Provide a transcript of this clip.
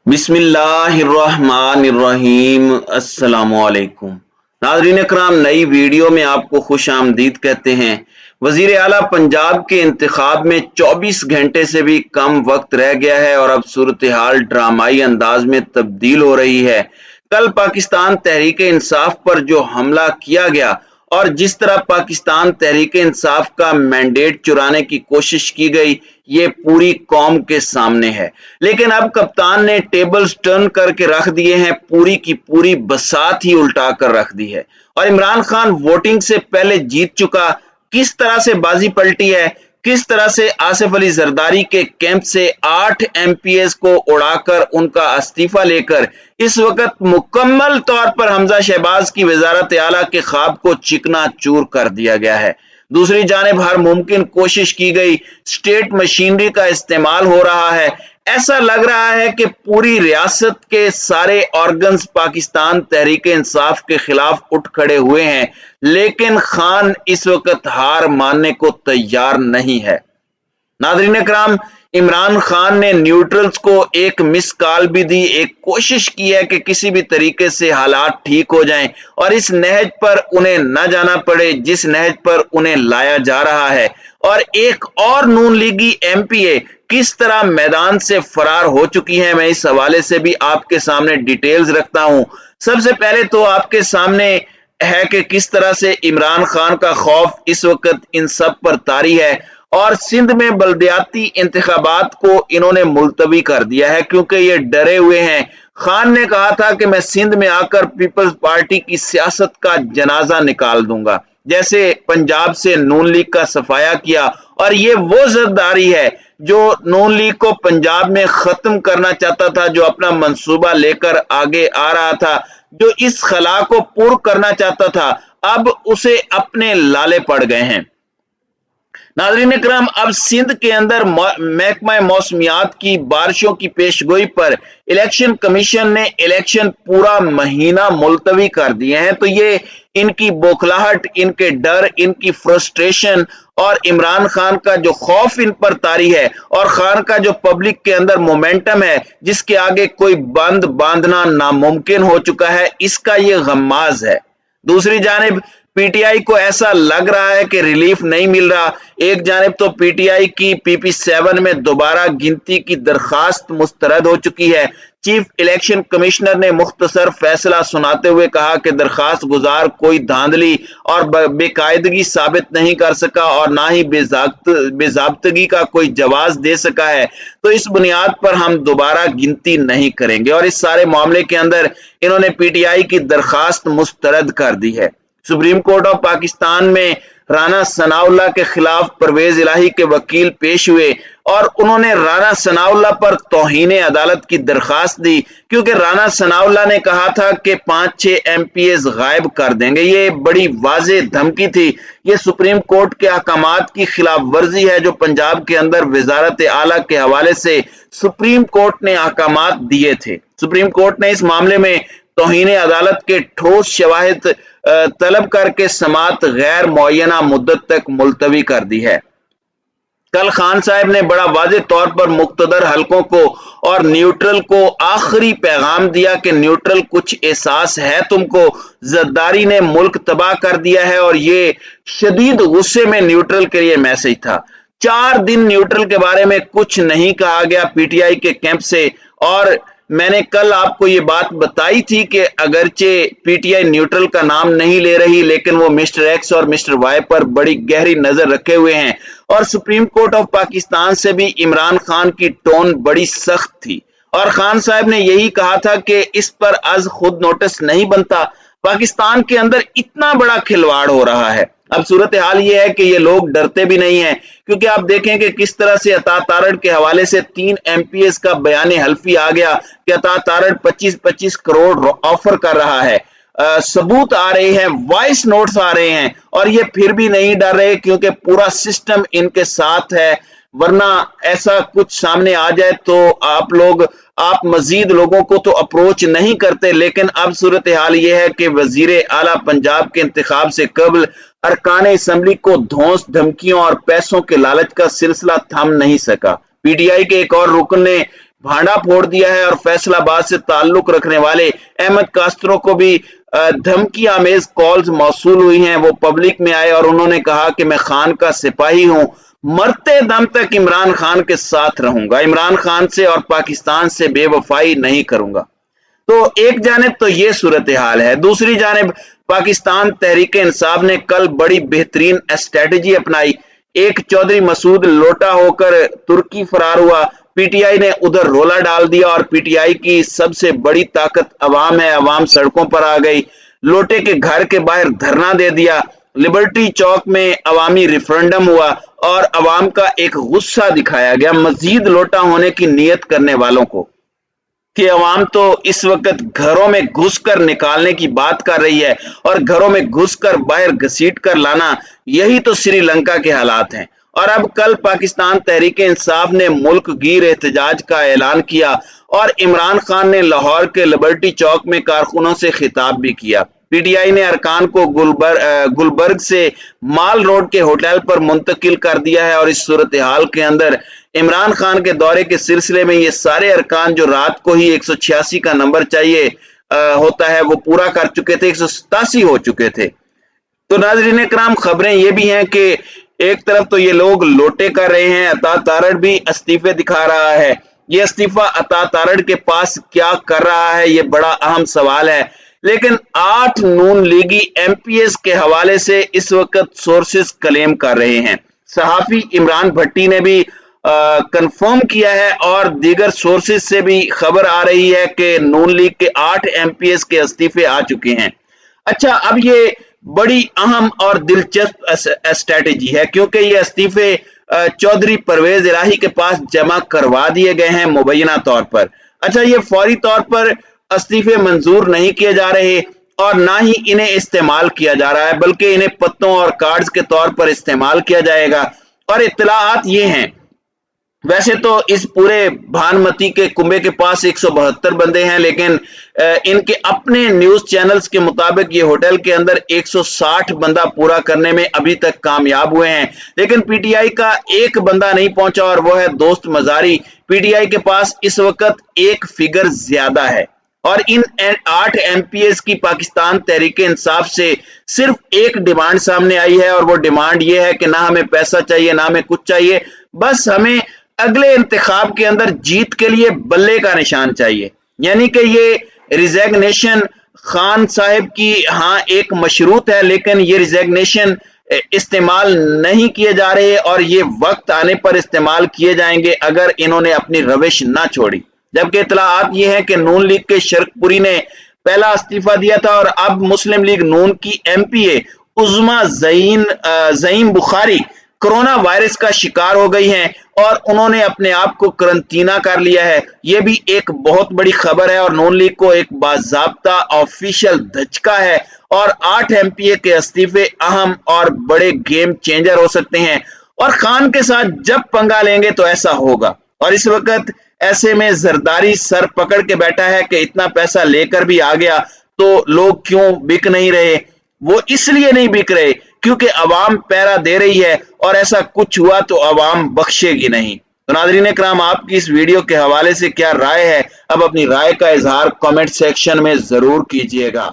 बिस्मिल्लाहिर्रहमानिर्रहीम। अस्सलामुअलैकुम नाज़रीन कराम, नई वीडियो में आपको खुश आमदीद कहते हैं। वजीर आला पंजाब के इंतखाब में 24 घंटे से भी कम वक्त रह गया है और अब सूरत हाल ड्रामाई अंदाज में तब्दील हो रही है। कल पाकिस्तान तहरीक इंसाफ पर जो हमला किया गया और जिस तरह पाकिस्तान तहरीक इंसाफ का मैंडेट चुराने की कोशिश की गई, ये पूरी कौम के सामने है। लेकिन अब कप्तान ने टेबल्स टर्न करके रख दिए हैं, पूरी की पूरी बसात ही उल्टा कर रख दी है। और इमरान खान वोटिंग से पहले जीत चुका, किस तरह से बाजी पलटी है, किस तरह से आसिफ अली जरदारी के कैंप से 8 एमपीएस को उड़ाकर उनका इस्तीफा लेकर इस वक्त मुकम्मल तौर पर हमजा शहबाज की वजारत आला के ख्वाब को चिकना चूर कर दिया गया है। दूसरी जानिब हर मुमकिन कोशिश की गई, स्टेट मशीनरी का इस्तेमाल हो रहा है। ऐसा लग रहा है कि पूरी रियासत के सारे ऑर्गन्स पाकिस्तान तहरीक इंसाफ के खिलाफ उठ खड़े हुए हैं, लेकिन खान इस वक्त हार मानने को तैयार नहीं है। नाज़रीन इकराम, इमरान खान ने न्यूट्रल्स को एक मिस कॉल भी दी, एक कोशिश की है कि किसी भी तरीके से हालात ठीक हो जाएं और इस नहज पर उन्हें न जाना पड़े जिस नहज पर उन्हें लाया जा रहा है। और एक और नून लीगी एमपीए किस तरह मैदान से फरार हो चुकी है, मैं इस हवाले से भी आपके सामने डिटेल्स रखता हूं। सबसे पहले तो आपके सामने है कि किस तरह से इमरान खान का खौफ इस वक्त इन सब पर तारी है और सिंध में बल्दियाती इंतखाबात को इन्होंने मुलतवी कर दिया है क्योंकि ये डरे हुए हैं। खान ने कहा था कि मैं सिंध में आकर पीपल्स पार्टी की सियासत का जनाजा निकाल दूंगा, जैसे पंजाब से नून लीग का सफाया किया। और ये वो जरदारी है जो नून लीग को पंजाब में खत्म करना चाहता था, जो अपना मंसूबा लेकर आगे आ रहा था, जो इस खला को पूर्ण करना चाहता था, अब उसे अपने लाले पड़ गए हैं। नाज़रीन इकराम, अब सिंध के अंदर महकमा मौसमियात की बारिशों की पेशगोई पर इलेक्शन कमीशन ने इलेक्शन पूरा महीना मुलतवी कर दिए हैं। तो ये इनकी बौखलाहट, इनके डर, इनकी फ्रस्ट्रेशन और इमरान खान का जो खौफ इन पर तारी है और खान का जो पब्लिक के अंदर मोमेंटम है जिसके आगे कोई बंद बांधना नामुमकिन हो चुका है, इसका ये गम्माज है। दूसरी जानिब पीटीआई को ऐसा लग रहा है कि रिलीफ नहीं मिल रहा। एक जानिब तो पीटीआई की पीपी7 में दोबारा गिनती की दरखास्त मुस्तरद हो चुकी है। चीफ इलेक्शन कमिश्नर ने मुख्तसर फैसला सुनाते हुए कहा कि दरखास्त गुजार कोई धांधली और बेकायदगी साबित नहीं कर सका और ना ही बेजाब्तगी का कोई जवाब दे सका है, तो इस बुनियाद पर हम दोबारा गिनती नहीं करेंगे। और इस सारे मामले के अंदर इन्होंने पीटीआई की दरखास्त मुस्तरद कर दी है। सुप्रीम कोर्ट ऑफ पाकिस्तान में राना सनाउल्लाह के खिलाफ परवेज इलाही के वकील पेश हुए और उन्होंने राना सनाउल्लाह पर तौहीन अदालत की दरखास्त दी, क्योंकि राना सनाउल्लाह ने कहा था कि 5-6 एमपीएस गायब कर देंगे। ये बड़ी वाज़े धमकी थी, ये सुप्रीम कोर्ट के अहकामात की खिलाफ वर्जी है जो पंजाब के अंदर वजारत आला के हवाले से सुप्रीम कोर्ट ने अहकामात दिए थे। सुप्रीम कोर्ट ने इस मामले में तौहीन अदालत के ठोस शवाहिद तलब करके समात गैर मुअय्यना मुद्दत तक मुलतवी कर दी है। कल खान साहब ने बड़ा वाज़े तौर पर मुक्तदर हलकों को और न्यूट्रल को आखिरी पैगाम दिया कि न्यूट्रल कुछ एहसास है तुमको, जरदारी ने मुल्क तबाह कर दिया है। और ये शदीद गुस्से में न्यूट्रल के लिए मैसेज था। 4 दिन न्यूट्रल के बारे में कुछ नहीं कहा गया पीटीआई के कैंप से। और मैंने कल आपको ये बात बताई थी कि अगरचे पीटीआई न्यूट्रल का नाम नहीं ले रही, लेकिन वो मिस्टर एक्स और मिस्टर वाई पर बड़ी गहरी नजर रखे हुए हैं। और सुप्रीम कोर्ट ऑफ पाकिस्तान से भी इमरान खान की टोन बड़ी सख्त थी और खान साहब ने यही कहा था कि इस पर आज खुद नोटिस नहीं बनता। पाकिस्तान के अंदर इतना बड़ा खिलवाड़ हो रहा है। अब सूरत हाल ये है कि ये लोग डरते भी नहीं हैं, क्योंकि आप देखें कि किस तरह से अता तारड़ के हवाले से 3 एमपीएस का बयान हल्फी आ गया कि अता तारड़ 25-25 करोड़ ऑफर कर रहा है। सबूत आ रहे हैं, वॉइस नोट्स आ रहे हैं और ये फिर भी नहीं डर रहे क्योंकि पूरा सिस्टम इनके साथ है। वरना ऐसा कुछ सामने आ जाए तो आप मजीद लोगों को तो अप्रोच नहीं करते। लेकिन अब सूरत हाल ये है कि वजीर आला पंजाब के इंतखाब से कबल अरकान असम्बली को धौंस, धमकियों और पैसों के लालच का सिलसिला थम नहीं सका। पीटीआई के एक और रुकन ने भांडा फोड़ दिया है और फैसलाबाद से ताल्लुक रखने वाले अहमद कास्त्रो को भी धमकी आमेज कॉल्स मौसूल हुई हैं। वो पब्लिक में आए और उन्होंने कहा कि मैं खान का सिपाही हूं, मरते दम तक इमरान खान के साथ रहूंगा, इमरान खान से और पाकिस्तान से बेवफाई नहीं करूंगा। तो एक जानिब तो ये सूरत हाल है, दूसरी जानिब पाकिस्तान तहरीक इंसाफ ने कल बड़ी बेहतरीन स्ट्रेटजी अपनाई। एक चौधरी मसूद लोटा होकर तुर्की फरार हुआ, पीटीआई ने उधर रोला डाल दिया और पीटीआई की सबसे बड़ी ताकत अवाम है, अवाम सड़कों पर आ गई, लोटे के घर के बाहर धरना दे दिया, लिबर्टी चौक में अवामी रेफरेंडम हुआ और अवाम का एक गुस्सा दिखाया गया मजीद लोटा होने की नीयत करने वालों को कि अवाम तो इस वक्त घरों में घुसकर निकालने की बात कर रही है और घरों में घुसकर बाहर घसीट कर लाना, यही तो श्रीलंका के हालात हैं। और अब कल पाकिस्तान तहरीक इंसाफ ने मुल्क गिर एहतजाज का ऐलान किया और इमरान खान ने लाहौर के लिबर्टी चौक में कारकुनों से खिताब भी किया। पीटीआई ने अरकान को गुलबर्ग से माल रोड के होटल पर मुंतकिल कर दिया है और इस सूरत हाल के अंदर इमरान खान के दौरे के सिलसिले में ये सारे अरकान जो रात को ही 186 का नंबर चाहिए होता है वो पूरा कर चुके थे, 187 हो चुके थे। तो नाज़रीन इकराम, खबरें ये भी हैं कि एक तरफ तो ये लोग लोटे कर रहे हैं, अता तारड़ भी इस्तीफे दिखा रहा है। ये इस्तीफा अता तारड़ के पास क्या कर रहा है, ये बड़ा अहम सवाल है। लेकिन 8 नून लीगी एमपीएस के हवाले से इस वक्त सोर्सेस क्लेम कर रहे हैं। सहाफी इमरान भट्टी ने भी कंफर्म किया है और दीगर सोर्सेस से भी खबर आ रही है कि नून लीग के 8 एमपीएस के इस्तीफे आ चुके हैं। अच्छा, अब ये बड़ी अहम और दिलचस्प स्ट्रेटेजी है क्योंकि ये इस्तीफे चौधरी परवेज इलाही के पास जमा करवा दिए गए हैं मुबैना तौर पर। अच्छा, ये फौरी तौर पर इस्तीफे मंजूर नहीं किए जा रहे और ना ही इन्हें इस्तेमाल किया जा रहा है, बल्कि इन्हें पत्तों और कार्ड्स के तौर पर इस्तेमाल किया जाएगा। और इत्तलाआत ये हैं, वैसे तो इस पूरे भानमती के कुंबे के पास 172 बंदे हैं, लेकिन इनके अपने न्यूज चैनल्स के मुताबिक ये होटल के अंदर 160 बंदा पूरा करने में अभी तक कामयाब हुए हैं। लेकिन पीटीआई का एक बंदा नहीं पहुंचा और वो है दोस्त मजारी। पीटीआई के पास इस वक्त एक फिगर ज्यादा है और इन 8 एमपीएस की पाकिस्तान तहरीक इंसाफ से सिर्फ एक डिमांड सामने आई है और वो डिमांड ये है कि ना हमें पैसा चाहिए ना हमें कुछ चाहिए, बस हमें अगले इंतखाब के अंदर जीत के लिए बल्ले का निशान चाहिए। यानी कि ये रिजैग्नेशन खान साहब की हाँ एक मशरूत है, लेकिन ये रिजैग्नेशन इस्तेमाल नहीं किए जा रहे और ये वक्त आने पर इस्तेमाल किए जाएंगे अगर इन्होंने अपनी रविश ना छोड़ी। जबकि इत्तलाआत ये है कि नून लीग के शरकपुरी ने पहला इस्तीफा दिया था और अब मुस्लिम लीग नून की एमपीए उज़्मा ज़ईम बुखारी कोरोना वायरस का शिकार हो गई हैं और उन्होंने अपने आप को करंटीना कर लिया है। यह भी एक बहुत बड़ी खबर है और नून लीग को एक बाज़ाब्ता ऑफिशियल धचका है और 8 एमपीए के इस्तीफे अहम और बड़े गेम चेंजर हो सकते हैं और खान के साथ जब पंगा लेंगे तो ऐसा होगा। और इस वक्त ऐसे में जरदारी सर पकड़ के बैठा है कि इतना पैसा लेकर भी आ गया तो लोग क्यों बिक नहीं रहे। वो इसलिए नहीं बिक रहे क्योंकि अवाम पैरा दे रही है और ऐसा कुछ हुआ तो अवाम बख्शेगी नहीं। तो नाज़रीन इकराम, आपकी इस वीडियो के हवाले से क्या राय है, अब अपनी राय का इजहार कमेंट सेक्शन में जरूर कीजिएगा।